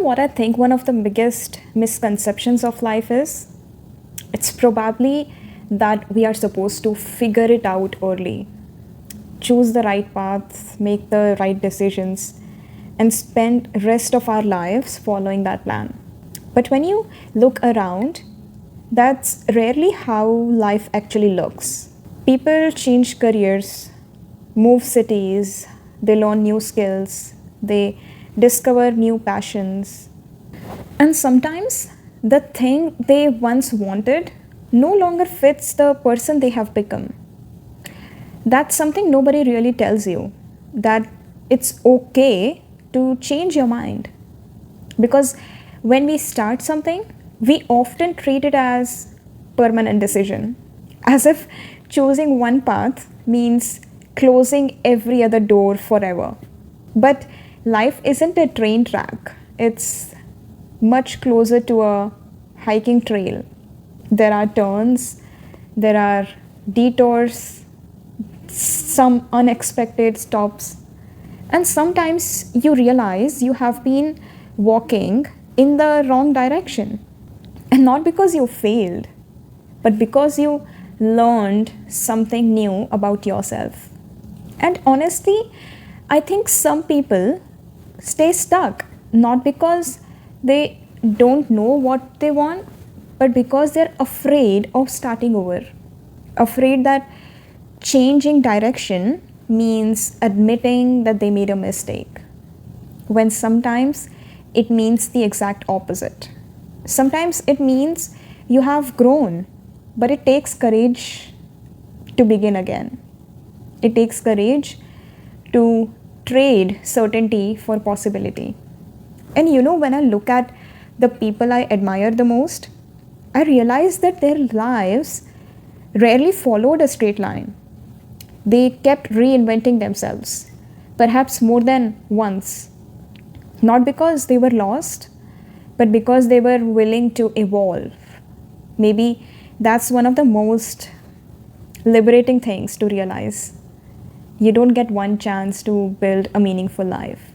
what I think one of the biggest misconceptions of life is? It's probably that we are supposed to figure it out early, choose the right paths, make the right decisions, and spend rest of our lives following that plan. But when you look around, that's rarely how life actually looks. People change careers, move cities, they learn new skills, they discover new passions, and sometimes the thing they once wanted no longer fits the person they have become. That's something nobody really tells you, that it's okay to change your mind. Because when we start something, we often treat it as permanent decision, as if choosing one path means closing every other door forever. But life isn't a train track, it's much closer to a hiking trail. There are turns, there are detours, some unexpected stops, and sometimes you realize you have been walking in the wrong direction. And not because you failed, but because you learned something new about yourself. And honestly, I think some people stay stuck not because they don't know what they want, but because they're afraid of starting over. Afraid that changing direction means admitting that they made a mistake, when sometimes it means the exact opposite. Sometimes it means you have grown, but it takes courage to begin again. It takes courage to trade certainty for possibility. And when I look at the people I admire the most, I realize that their lives rarely followed a straight line. They kept reinventing themselves, perhaps more than once, not because they were lost, but because they were willing to evolve. Maybe that's one of the most liberating things to realize. You don't get one chance to build a meaningful life,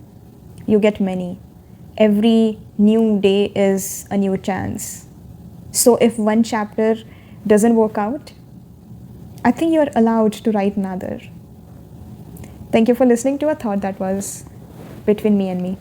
you get many. Every new day is a new chance. So if one chapter doesn't work out, I think you're allowed to write another. Thank you for listening to a thought that was between me and me.